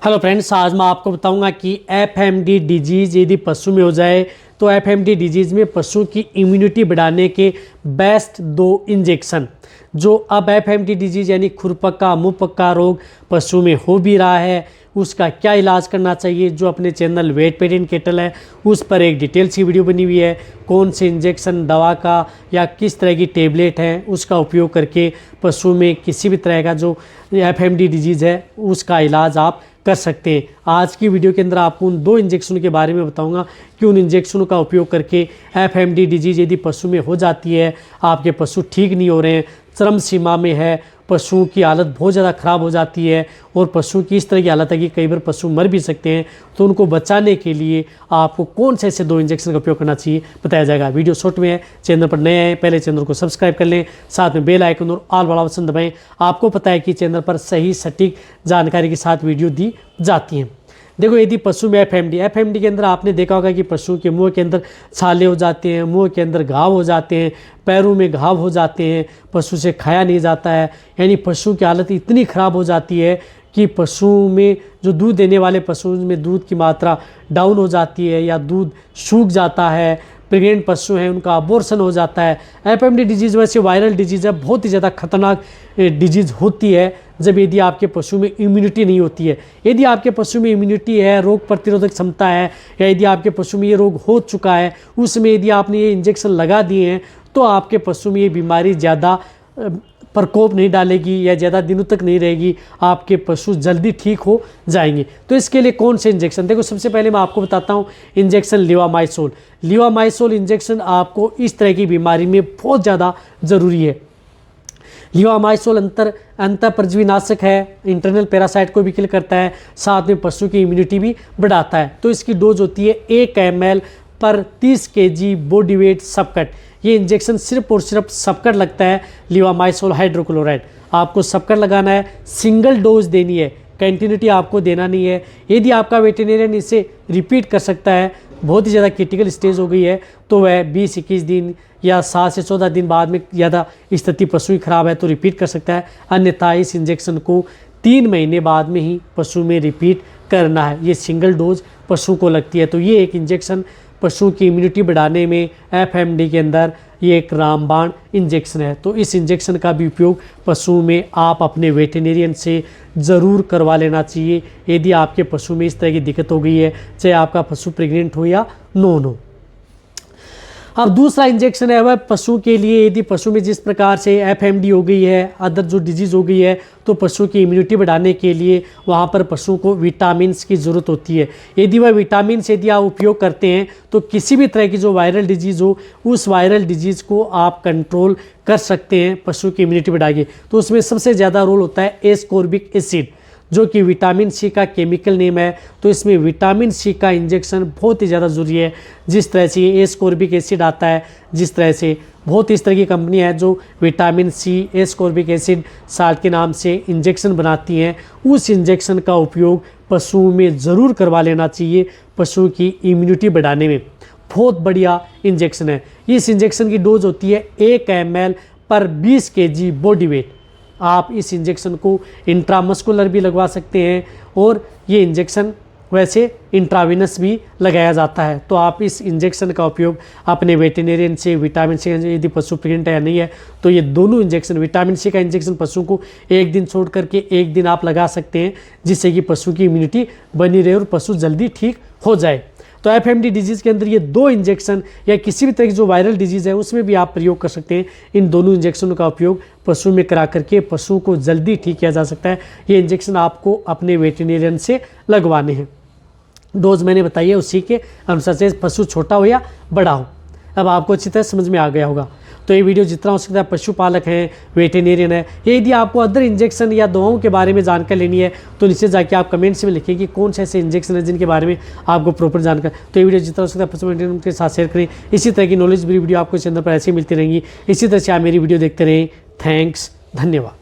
Hello friends, आज मैं आपको बताऊंगा कि एफएमडी डिजीज़ यदि पशु में हो जाए तो एफएमडी डिजीज़ में पशु की इम्यूनिटी बढ़ाने के बेस्ट 2 इंजेक्शन जो अब एफएमडी डिजीज़ यानी खुरपक्का मुंहपक्का रोग पशु में हो भी रहा है, उसका क्या इलाज करना चाहिए। जो अपने channel vet pet and cattle है उस पर एक डिटेल सी वीडियो बनी हुई है। कौन से इंजेक्शन दवा का या किस तरह की टेबलेट है उसका उपयोग करके पशु में किसी भी तरह का जो एफएमडी डिजीज़ है उसका इलाज आप कर सकते हैं। आज की वीडियो के अंदर आपको उन 2 इंजेक्शन के बारे में बताऊंगा कि उन इंजेक्शनों का उपयोग करके एफएमडी डिजीज़ यदि पशु में हो जाती है, आपके पशु ठीक नहीं हो रहे हैं, चरम सीमा में है, पशुओं की हालत बहुत ज़्यादा ख़राब हो जाती है और पशु की इस तरह की हालत है कि कई बार पशु मर भी सकते हैं, तो उनको बचाने के लिए आपको कौन से ऐसे 2 इंजेक्शन का उपयोग करना चाहिए बताया जाएगा। वीडियो शॉर्ट में है, चैनल पर नए हैं पहले चैनल को सब्सक्राइब कर लें, साथ में बेल आइकन और ऑल वाला बटन दबाएं। आपको पता है कि चैनल पर सही सटीक जानकारी के साथ वीडियो दी जाती हैं। देखो, यदि पशु में एफएमडी के अंदर आपने देखा होगा कि पशु के मुंह के अंदर छाले हो जाते हैं, मुंह के अंदर घाव हो जाते हैं, पैरों में घाव हो जाते हैं, पशु से खाया नहीं जाता है, यानी पशु की हालत इतनी ख़राब हो जाती है कि पशु में जो दूध देने वाले पशु में दूध की मात्रा डाउन हो जाती है या दूध सूख जाता है। प्रेग्नेंट पशु हैं उनका अबॉर्शन हो जाता है। एफएमडी डिजीज़ वैसे वायरल डिजीज़ है, बहुत ही ज़्यादा खतरनाक डिजीज़ होती है जब यदि आपके पशु में इम्यूनिटी नहीं होती है। यदि आपके पशु में इम्यूनिटी है, रोग प्रतिरोधक क्षमता है, या यदि आपके पशु में ये रोग हो चुका है, उसमें यदि आपने ये इंजेक्शन लगा दिए हैं तो आपके पशु में ये बीमारी ज़्यादा प्रकोप नहीं डालेगी या ज़्यादा दिनों तक नहीं रहेगी, आपके पशु जल्दी ठीक हो जाएंगे। तो इसके लिए कौन से इंजेक्शन, देखो सबसे पहले मैं आपको बताता हूँ इंजेक्शन लीवामाइसोल इंजेक्शन आपको इस तरह की बीमारी में बहुत ज़्यादा ज़रूरी है। लीवामाइसोल अंतःपरजीवीनाशक है, इंटरनल पैरासाइट को भी किल करता है, साथ में पशु की इम्यूनिटी भी बढ़ाता है। तो इसकी डोज होती है 1 ml पर 30 kg बॉडी वेट सबकट। ये इंजेक्शन सिर्फ और सिर्फ सबकट लगता है। लीवामाइसोल हाइड्रोक्लोराइड आपको सबकट लगाना है, सिंगल डोज देनी है, कंटिन्यूटी आपको देना नहीं है। यदि आपका वेटेरिनेरियन इसे रिपीट कर सकता है, बहुत ही ज़्यादा क्रिटिकल स्टेज हो गई है, तो वह 20-21 दिन या 7 से 14 दिन बाद में ज़्यादा स्थिति पशु की खराब है तो रिपीट कर सकता है। अन्यथा इस इंजेक्शन को 3 महीने बाद में ही पशु में रिपीट करना है। ये सिंगल डोज पशु को लगती है। तो ये एक इंजेक्शन पशु की इम्यूनिटी बढ़ाने में एफएमडी के अंदर ये एक रामबाण इंजेक्शन है। तो इस इंजेक्शन का भी उपयोग पशु में आप अपने वेटेरिनेरियन से ज़रूर करवा लेना चाहिए यदि आपके पशु में इस तरह की दिक्कत हो गई है, चाहे आपका पशु प्रेग्नेंट हो या नॉन हो। अब दूसरा इंजेक्शन है वह पशु के लिए, यदि पशु में जिस प्रकार से एफएमडी हो गई है, अदर जो डिजीज़ हो गई है, तो पशु की इम्यूनिटी बढ़ाने के लिए वहाँ पर पशु को विटामिन्स की ज़रूरत होती है। यदि वह विटामिन्स यदि आप उपयोग करते हैं तो किसी भी तरह की जो वायरल डिजीज़ हो उस वायरल डिजीज़ को आप कंट्रोल कर सकते हैं पशु की इम्यूनिटी बढ़ाइए। तो उसमें सबसे ज़्यादा रोल होता है एस्कॉर्बिक एसिड, जो कि विटामिन सी का केमिकल नेम है। तो इसमें विटामिन सी का इंजेक्शन बहुत ही ज़्यादा ज़रूरी है। जिस तरह से एस्कॉर्बिक एसिड आता है, जिस तरह से बहुत इस तरह की कंपनी है जो vitamin C ascorbic acid salt के नाम से इंजेक्शन बनाती हैं, उस इंजेक्शन का उपयोग पशु में ज़रूर करवा लेना चाहिए पशु की इम्यूनिटी बढ़ाने में। बहुत बढ़िया इंजेक्शन है। इस इंजेक्शन की डोज होती है 1 ml पर 20 kg बॉडी वेट। आप इस इंजेक्शन को इंट्रामस्कुलर भी लगवा सकते हैं और ये इंजेक्शन वैसे इंट्रावेनस भी लगाया जाता है। तो आप इस इंजेक्शन का उपयोग अपने वेटेरिनेरियन से विटामिन सी, यदि पशु प्रेग्नेंट है या नहीं है, तो ये दोनों इंजेक्शन, विटामिन सी का इंजेक्शन पशु को 1 दिन छोड़ करके 1 दिन आप लगा सकते हैं, जिससे कि पशु की इम्यूनिटी बनी रहे और पशु जल्दी ठीक हो जाए। तो एफएमडी डिजीज़ के अंदर ये 2 इंजेक्शन या किसी भी तरह की जो वायरल डिजीज़ है उसमें भी आप प्रयोग कर सकते हैं। इन दोनों इंजेक्शनों का उपयोग पशु में करा करके पशु को जल्दी ठीक किया जा सकता है। ये इंजेक्शन आपको अपने वेटेरिनेरियन से लगवाने हैं। डोज मैंने बताई है उसी के अनुसार से, पशु छोटा हो या बड़ा हो। अब आपको अच्छी तरह समझ में आ गया होगा। तो ये वीडियो जितना हो सकता है पशुपालक हैं, वेटेरिनेरियन है, यदि आपको अदर इंजेक्शन या दवाओं के बारे में जानकारी लेनी है तो नीचे जाके आप कमेंट्स में लिखें कि कौन से ऐसे इंजेक्शन है जिनके बारे में आपको प्रॉपर जानकारी। तो ये वीडियो जितना हो सकता है पशु के साथ शेयर करें। इसी तरह की नॉलेज भरी वीडियो आपको चैनल पर ऐसे ही मिलती रहेंगी। इसी तरह से आप मेरी वीडियो देखते रहें। थैंक्स, धन्यवाद।